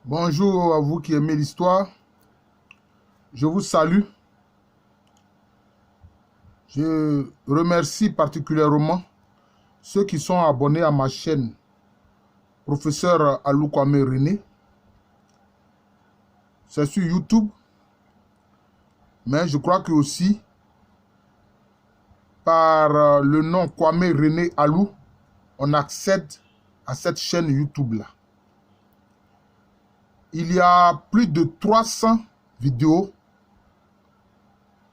Bonjour à vous qui aimez l'histoire. Je vous salue. Je remercie particulièrement ceux qui sont abonnés à ma chaîne, Professeur Alou Kwame René. C'est sur YouTube, mais je crois que aussi par le nom Kwame René Alou, on accède à cette chaîne YouTube-là. Il y a plus de 300 vidéos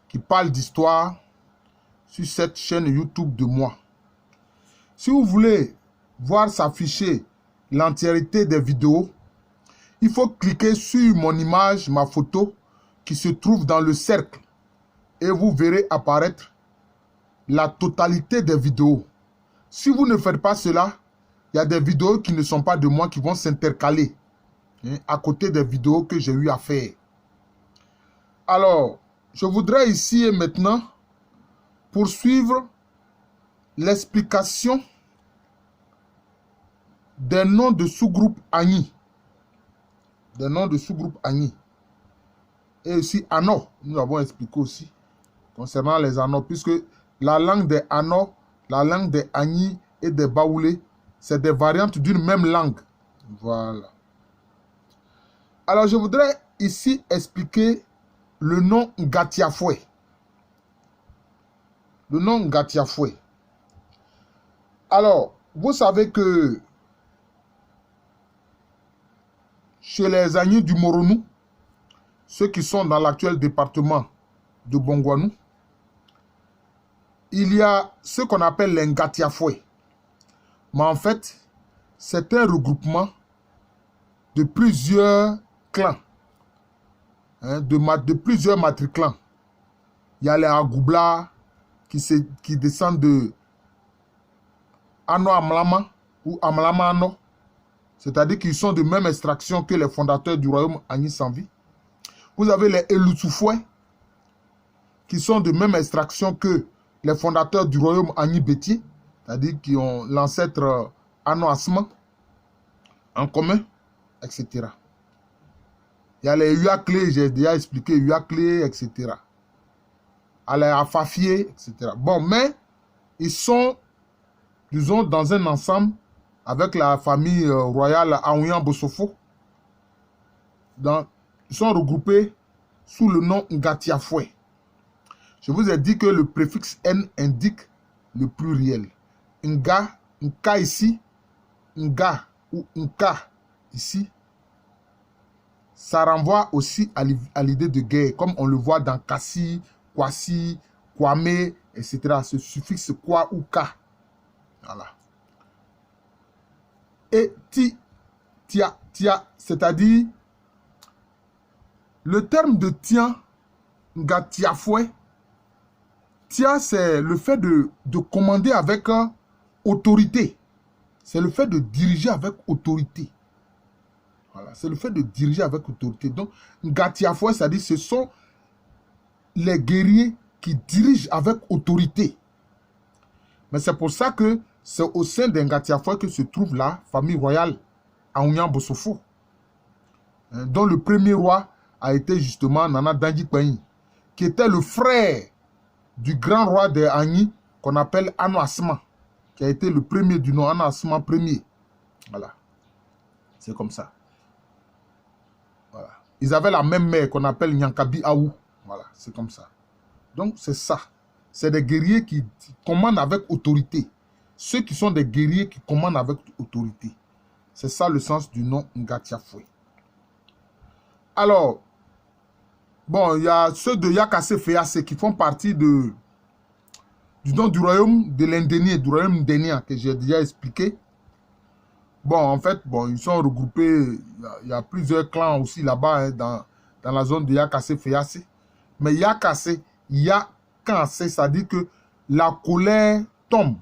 qui parlent d'histoire sur cette chaîne YouTube de moi. Si vous voulez voir s'afficher l'entièreté des vidéos, il faut cliquer sur mon image, ma photo, qui se trouve dans le cercle. Et vous verrez apparaître la totalité des vidéos. Si vous ne faites pas cela, il y a des vidéos qui ne sont pas de moi qui vont s'intercaler à côté des vidéos que j'ai eu à faire. Alors, je voudrais ici et maintenant poursuivre l'explication des noms de sous-groupes Agni. Des noms de sous-groupes Agni. Et aussi Ano. Nous avons expliqué aussi concernant les Ano, puisque la langue des Ano, la langue des Agni et des Baoulé, c'est des variantes d'une même langue. Voilà. Alors, je voudrais ici expliquer le nom Ngatiafoué. Le nom Ngatiafoué. Alors, vous savez que chez les Agni du Moronou, ceux qui sont dans l'actuel département de Bongouanou, il y a ce qu'on appelle les Ngatiafoué. Mais en fait, c'est un regroupement de plusieurs clans, de plusieurs matriclans. Il y a les Agoubla qui descendent de Ano Amlama ou Amlama Ano, c'est-à-dire qu'ils sont de même extraction que les fondateurs du royaume Agni Sanvi. Vous avez les Elutsufoué, qui sont de même extraction que les fondateurs du royaume Agni Bétier, c'est-à-dire qui ont l'ancêtre Ano Asma en commun, etc. Il y a les Uakle, j'ai déjà expliqué, Uakle, etc. Il y a les Afafié, etc. Bon, mais ils sont, disons, dans un ensemble avec la famille royale Aouyan Bossofo. Ils sont regroupés sous le nom Ngatiafoué. Je vous ai dit que le préfixe N indique le pluriel. Nga, Nka ici, Nga ou Nka ici, ça renvoie aussi à l'idée de guerre, comme on le voit dans Kassi, Kwasi, Kwame, etc. Ce suffixe Kwa ou Ka. Voilà. Et Tia, c'est-à-dire le terme de Tian, Ngatiafoué, Tia, c'est le fait de commander avec autorité. C'est le fait de diriger avec autorité. Voilà, c'est le fait de diriger avec autorité. Donc, Ngatiafoué, c'est-à-dire ce sont les guerriers qui dirigent avec autorité. Mais c'est pour ça que c'est au sein d'un Ngatiafoué que se trouve la famille royale Aounian Bossofo, dont le premier roi a été justement Nana Dangi Kwenyi, qui était le frère du grand roi des Agni qu'on appelle Ano Asma, qui a été le premier du nom, Ano Asma premier. Voilà. C'est comme ça. Voilà. Ils avaient la même mère qu'on appelle Nyankabi Aou. Voilà, c'est comme ça. Donc, c'est ça. C'est des guerriers qui commandent avec autorité. Ceux qui sont des guerriers qui commandent avec autorité. C'est ça le sens du nom Ngatiafoué. Alors, bon, il y a ceux de Yakase Feyase qui font partie du nom du royaume de l'Indénié, du royaume Ndénia, que j'ai déjà expliqué. Bon, en fait, bon, ils sont regroupés, il y a plusieurs clans aussi là-bas, dans la zone de Yakase Feyase. Mais Yakase, c'est-à-dire que la colère tombe.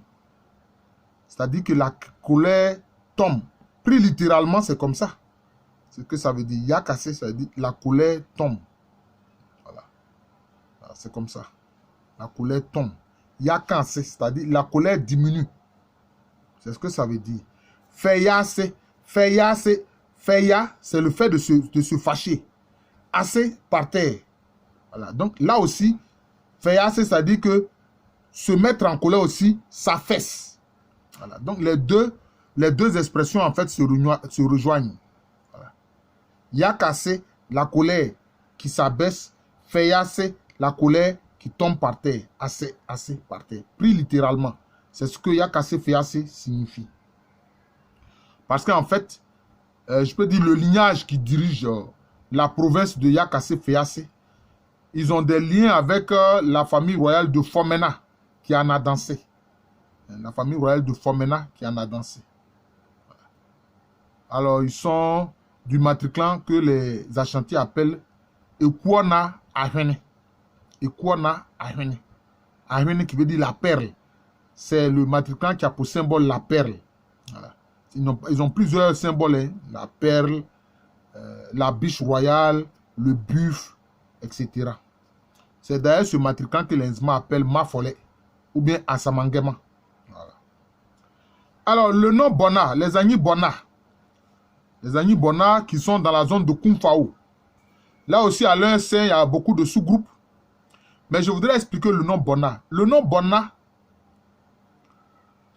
C'est-à-dire que la colère tombe. Pris littéralement, c'est comme ça. C'est ce que ça veut dire. Yakase, ça veut dire la colère tombe. Voilà. C'est comme ça. La colère tombe. Yakase, c'est-à-dire la colère diminue. C'est ce que ça veut dire. Feyase, Feya, c'est le fait de se fâcher. Assez par terre. Voilà. Donc là aussi, Feya, c'est-à-dire que se mettre en colère aussi, ça fesse. Voilà. Donc les deux expressions en fait se rejoignent. Voilà. Yakase, la colère qui s'abaisse. Feya, c'est la colère qui tombe par terre. Assez par terre. Pris littéralement. C'est ce que Yakase, Feyase signifie. Parce qu'en fait, je peux dire le lignage qui dirige la province de Yakase, Feyase, ils ont des liens avec la famille royale de Fomena qui en a dansé. La famille royale de Fomena qui en a dansé. Alors, ils sont du matriclan que les Ashanti appellent Ekuona Ahwene. Ekuona Ahwene. Ahwene qui veut dire la perle. C'est le matriclan qui a pour symbole la perle. Voilà. Ils ont plusieurs symboles. Hein. La perle, la biche royale, le buffle, etc. C'est d'ailleurs ce matriclan que les Nzma appellent Mafole ou bien Asamangema. Voilà. Alors, le nom Bona, les Agni Bona. Les Agni Bona qui sont dans la zone de Kumfao. Là aussi, à l'un sein, il y a beaucoup de sous-groupes. Mais je voudrais expliquer le nom Bona. Le nom Bona,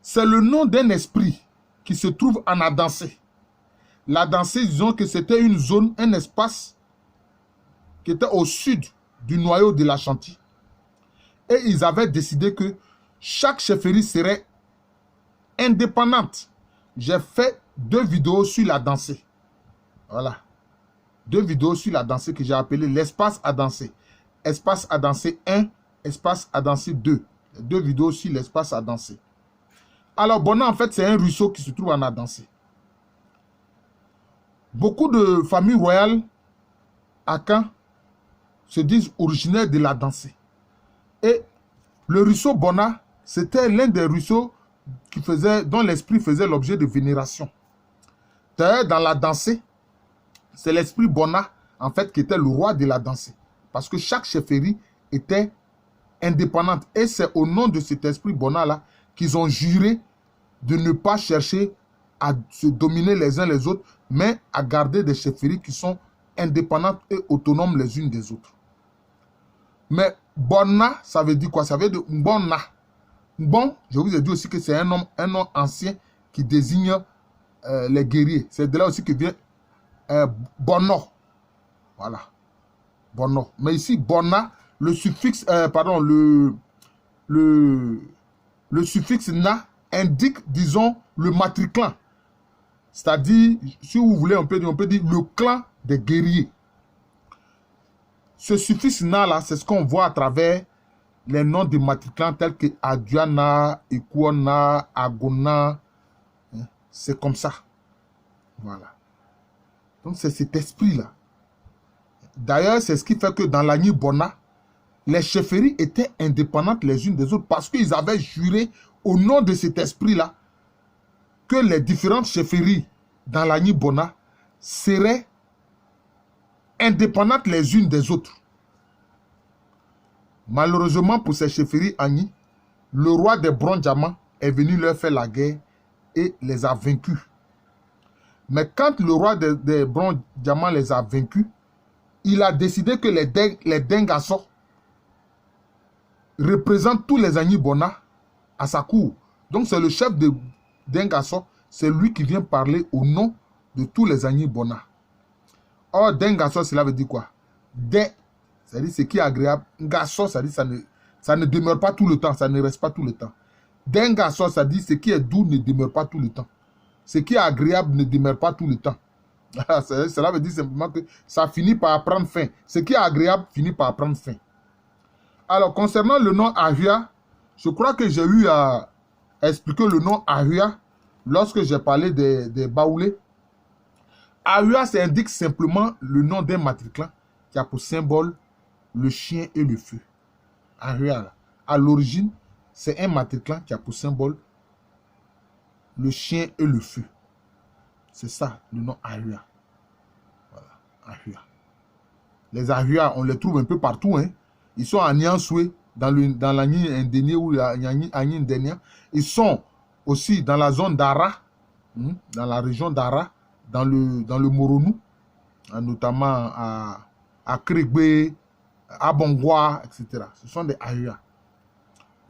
c'est le nom d'un esprit qui se trouve en Adansé. L'Adansé, disons que c'était une zone, un espace qui était au sud du noyau de l'Ashanti. Et ils avaient décidé que chaque chefferie serait indépendante. J'ai fait 2 vidéos sur la dansée. Voilà. 2 vidéos sur la dansée que j'ai appelé l'espace à danser. Espace à danser 1, espace à danser 2. 2 vidéos sur l'espace à danser. Alors, Bona, en fait, c'est un ruisseau qui se trouve en Adansé. Beaucoup de familles royales à Caen se disent originaires de la Dansée. Et le ruisseau Bona, c'était l'un des ruisseaux dont l'esprit faisait l'objet de vénération. D'ailleurs, dans la Dansée, c'est l'esprit Bona, en fait, qui était le roi de la Dansée. Parce que chaque chefferie était indépendante. Et c'est au nom de cet esprit Bona-là qu'ils ont juré de ne pas chercher à se dominer les uns les autres, mais à garder des chefferies qui sont indépendantes et autonomes les unes des autres. Mais Bona, ça veut dire quoi? Ça veut dire Mbona. Bon, je vous ai dit aussi que c'est un nom ancien qui désigne les guerriers. C'est de là aussi que vient Bono. Voilà. Bono. Mais ici, Bona, le suffixe, le suffixe na indique, disons, le matriclan. C'est-à-dire, si vous voulez, on peut dire le clan des guerriers. Ce suffixe na là, c'est ce qu'on voit à travers les noms des matriclans tels que Aduana, Ekuona, Agona. C'est comme ça. Voilà. Donc, c'est cet esprit-là. D'ailleurs, c'est ce qui fait que dans l'Agni Bona, les chefferies étaient indépendantes les unes des autres parce qu'ils avaient juré au nom de cet esprit-là que les différentes chefferies dans l'Agni Bona seraient indépendantes les unes des autres. Malheureusement pour ces chefferies Agni, le roi des Brondiamants est venu leur faire la guerre et les a vaincus. Mais quand le roi des Brondiamants les a vaincus, il a décidé que les Dengasso représentent tous les Agni Bona à sa cour. Donc c'est le chef de Dengasso, c'est lui qui vient parler au nom de tous les Agni Bona. Or, Dengasso, cela veut dire quoi? C'est-à-dire ce qui est agréable. Ngasso, c'est-à-dire ça ne demeure pas tout le temps, ça ne reste pas tout le temps. Dengasso, c'est-à-dire ce qui est doux ne demeure pas tout le temps. Ce qui est agréable ne demeure pas tout le temps. Cela veut dire simplement que ça finit par prendre fin. Ce qui est agréable finit par prendre fin. Alors, concernant le nom Ahua, je crois que j'ai eu à expliquer le nom Ahua lorsque j'ai parlé des Baoulés. Ahua, ça indique simplement le nom d'un matriclan qui a pour symbole le chien et le feu. Ahua, à l'origine, c'est un matriclan qui a pour symbole le chien et le feu. C'est ça, le nom Ahua. Voilà, Ahua. Les Ahua, on les trouve un peu partout. Hein. Ils sont à Niansoué, dans l'Agni Indénié ou l'Agni Indénié. Ils sont aussi dans la zone d'Ara, dans la région d'Ara, dans le Moronou, notamment à Krigbe, à Bongwa, etc. Ce sont des Ayua.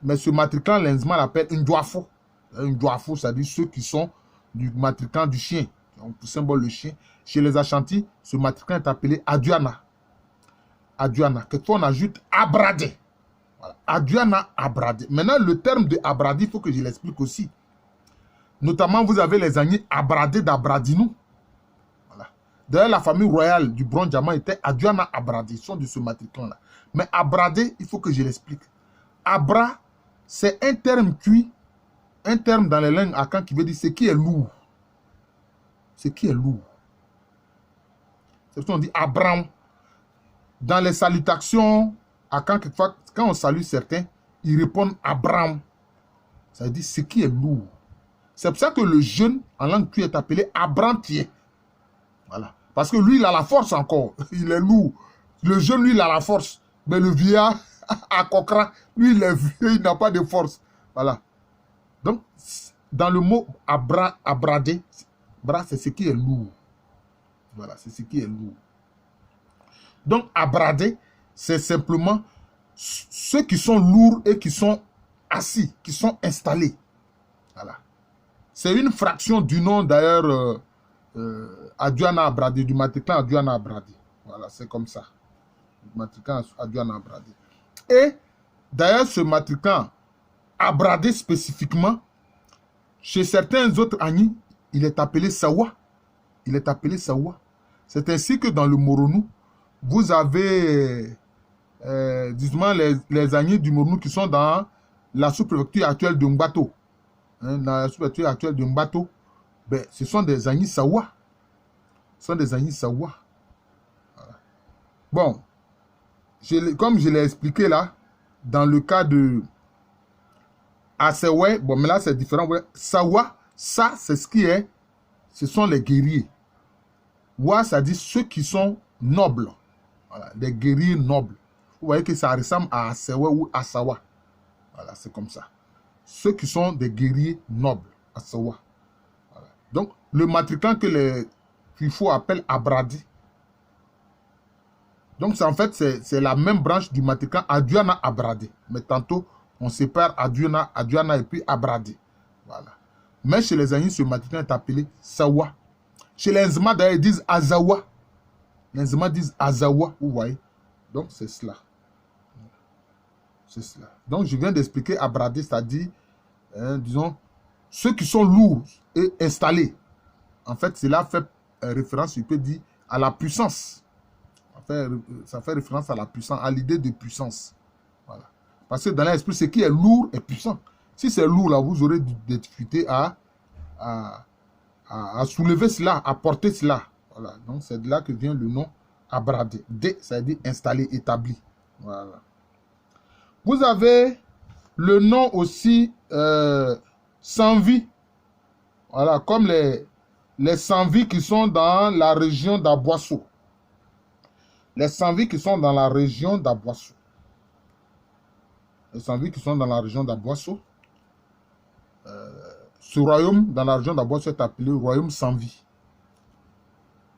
Mais ce matriquant, l'Enzma l'appelle Ndouafo. Ndouafo, c'est-à-dire ceux qui sont du matriquant du chien. Donc, pour symbole le chien. Chez les Ashanti, ce matriquant est appelé Aduana. Aduana. Quelquefois, on ajoute Abradé. Voilà. Aduana, Abradé. Maintenant, le terme de Abradé, il faut que je l'explique aussi. Notamment, vous avez les agneaux Abradé d'Abradinou. Voilà. D'ailleurs, la famille royale du Bronze Diamant était Aduana Abradé. Ils sont de ce matriquant-là. Mais Abradé, il faut que je l'explique. Abra, c'est un terme cuit, un terme dans les langues akan qui veut dire ce qui est lourd. Ce qui est lourd. C'est pour ça qu'on dit Abraham. Dans les salutations, akan, quelquefois, quand on salue certains, ils répondent Abraham. Ça veut dire ce qui est lourd. C'est pour ça que le jeune, en langue cuit, est appelé Abrantier. Voilà. Parce que lui, il a la force encore. Il est lourd. Le jeune, lui, il a la force. Mais le vieillard, à Kokra, lui, il est vieux, il n'a pas de force. Voilà. Donc, dans le mot abradé, bras, c'est ce qui est lourd. Voilà, c'est ce qui est lourd. Donc, abradé, c'est simplement ceux qui sont lourds et qui sont assis, qui sont installés. Voilà. C'est une fraction du nom, d'ailleurs, Aduana Abradé, du matriquant Aduana Abradé. Voilà, c'est comme ça. Du matriquant Aduana Abradé. Et, d'ailleurs, ce matriquant Abradé spécifiquement, chez certains autres Agnis, il est appelé Sawa. Il est appelé Sawa. C'est ainsi que dans le Moronou, vous avez, disons, les Agnis du Moronou qui sont dans la sous-préfecture actuelle de Mbato. Dans la sous-préfecture actuelle de Mbato, ben, ce sont des Agnis Sawa. Ce sont des Agnis Sawa. Voilà. Bon, comme je l'ai expliqué là, dans le cas de Asewe, bon, mais là c'est différent. Sawa, ça c'est ce qui est, ce sont les guerriers. Wa, ça dit ceux qui sont nobles. Voilà, les guerriers nobles. Vous voyez que ça ressemble à Asewe ou Asawa. Voilà, c'est comme ça. Ceux qui sont des guerriers nobles, Asawa. Voilà. Donc, le matriquant que les FIFO appellent Abradi. Donc, en fait, c'est la même branche du matriquant Aduana Abradé. Mais tantôt, on sépare Aduana et puis Abradé. Voilà. Mais chez les Agnis, ce matriquant est appelé Sawa. Chez les Nzma, d'ailleurs, ils disent Azawa. Les Nzma disent Azawa, vous voyez. Donc, c'est cela. C'est cela. Donc, je viens d'expliquer Abradé, c'est-à-dire, disons, ceux qui sont lourds et installés. En fait, cela fait référence, je peux dire, à la puissance. Ça fait référence à la puissance, à l'idée de puissance. Voilà. Parce que dans l'esprit, ce qui est lourd est puissant. Si c'est lourd, là, vous aurez des difficultés à soulever cela, à porter cela. Voilà. Donc, c'est de là que vient le nom Abradé. D, ça veut dire installé, établi. Voilà. Vous avez le nom aussi sans vie. Voilà, comme les sans-vie qui sont dans la région d'Aboisseau. Les sans-vie qui sont dans la région d'Aboisseau. Les sans-vie qui sont dans la région d'Aboisseau. Ce royaume, dans la région d'Aboisseau, est appelé royaume sans vie.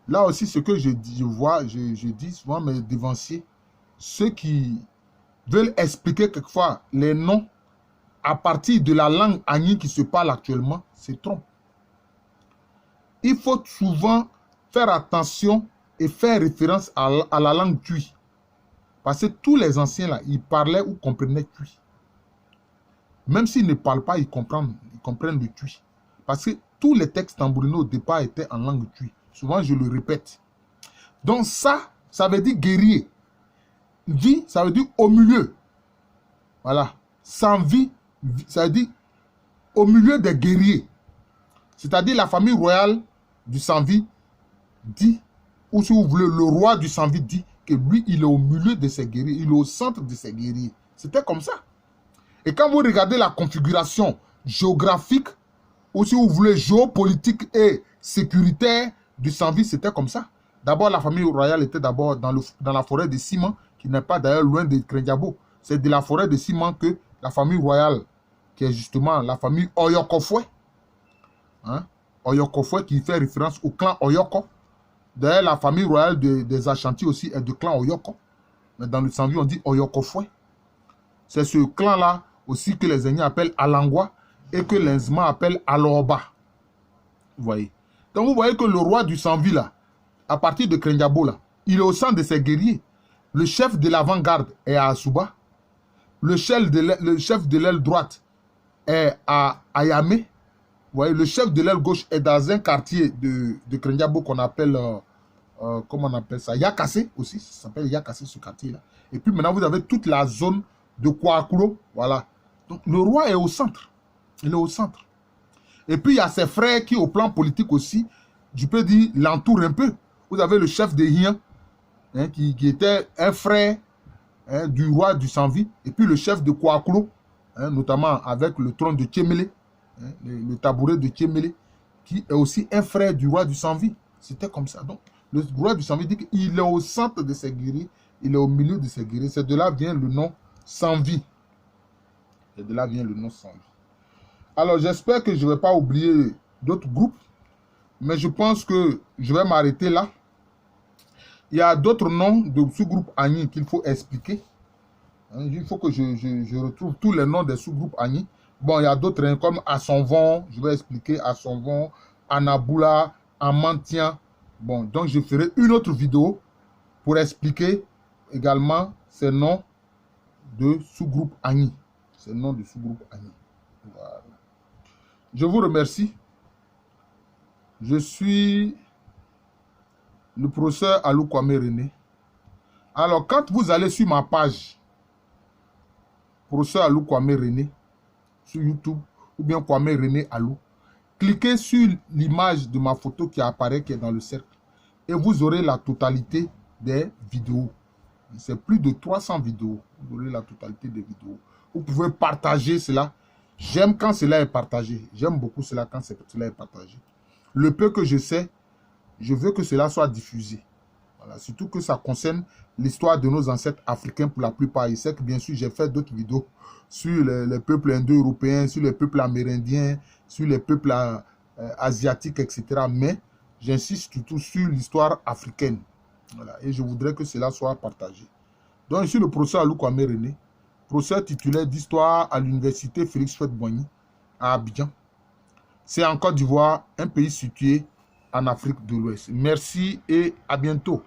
Là aussi, ce que je dis souvent, mes dévanciers, ceux qui veulent expliquer quelquefois les noms à partir de la langue Agni qui se parle actuellement, se trompent. Il faut souvent faire attention et faire référence à la langue Tui. Parce que tous les anciens là, ils parlaient ou comprenaient Tui. Même s'ils ne parlent pas, ils comprennent le Tui. Parce que tous les textes tambourinés au départ étaient en langue Tui. Souvent, je le répète. Donc ça veut dire guerrier. Vie, ça veut dire au milieu. Voilà. Sans vie, ça veut dire au milieu des guerriers. C'est-à-dire la famille royale du sans-vie dit, ou si vous voulez, le roi du sans-vie dit que lui, il est au milieu de ses guerriers, il est au centre de ses guerriers. C'était comme ça. Et quand vous regardez la configuration géographique, ou si vous voulez, géopolitique et sécuritaire du sans-vie, c'était comme ça. D'abord, la famille royale était d'abord dans la forêt de Siman, qui n'est pas d'ailleurs loin de Krendiabo. C'est de la forêt de Siman que la famille royale, qui est justement la famille Oyokofwe, hein, Oyokofoué qui fait référence au clan Oyoko. D'ailleurs, la famille royale des Ashanti aussi est de clan Oyoko. Mais dans le Sanvi, on dit Oyokofoué. C'est ce clan-là aussi que les Aignan appellent Alangwa et que les Nzma appellent Aloba. Vous voyez. Donc vous voyez que le roi du Sanvi, là, à partir de Krenjabo, là, il est au centre de ses guerriers. Le chef de l'avant-garde est à Asuba. Le chef de l'aile droite est à Ayame. Vous voyez, le chef de l'aile gauche est dans un quartier de Krenjabo qu'on appelle, comment on appelle ça, Yakase aussi. Ça s'appelle Yakase, ce quartier-là. Et puis maintenant, vous avez toute la zone de Kouakulo. Voilà. Donc le roi est au centre. Il est au centre. Et puis il y a ses frères qui, au plan politique aussi, je peux dire, l'entourent un peu. Vous avez le chef de Hien, hein, qui était un frère, hein, du roi du Sanvi, et puis le chef de Kouakulo, hein, notamment avec le trône de Tchémélé, hein, le tabouret de Tchémélé, qui est aussi un frère du roi du Sanvi. C'était comme ça. Donc, le roi du Sanvi dit qu'il est au centre de ses guerriers, il est au milieu de ses guerriers. C'est de là vient le nom Sanvi. Et de là vient le nom Sanvi. Alors, j'espère que je ne vais pas oublier d'autres groupes, mais je pense que je vais m'arrêter là. Il y a d'autres noms de sous-groupes Agni qu'il faut expliquer. Il faut que je retrouve tous les noms des sous-groupes Agni. Bon, il y a d'autres hein, comme Assonvon, je vais expliquer Assonvon, Anaboula, Amantian. Bon, donc je ferai une autre vidéo pour expliquer également ces noms de sous-groupes Agni. Ces noms de sous-groupes Agni. Voilà. Je vous remercie. Je suis le professeur Alou Kwame René. Alors, quand vous allez sur ma page, professeur Alou Kwame René, sur YouTube, ou bien Kwame René Alou, cliquez sur l'image de ma photo qui apparaît, qui est dans le cercle, et vous aurez la totalité des vidéos. C'est plus de 300 vidéos. Vous aurez la totalité des vidéos. Vous pouvez partager cela. J'aime quand cela est partagé. J'aime beaucoup cela quand cela est partagé. Le peu que je sais, je veux que cela soit diffusé. Voilà. Surtout que ça concerne l'histoire de nos ancêtres africains pour la plupart. Je sais que bien sûr, j'ai fait d'autres vidéos sur les peuples indo-européens, sur les peuples amérindiens, sur les peuples asiatiques, etc. Mais j'insiste surtout sur l'histoire africaine. Voilà. Et je voudrais que cela soit partagé. Donc, je suis le professeur Alou Kwame René, professeur titulaire d'histoire à l'université Félix Houphouët-Boigny à Abidjan. C'est en Côte d'Ivoire, un pays situé en Afrique de l'Ouest. Merci et à bientôt.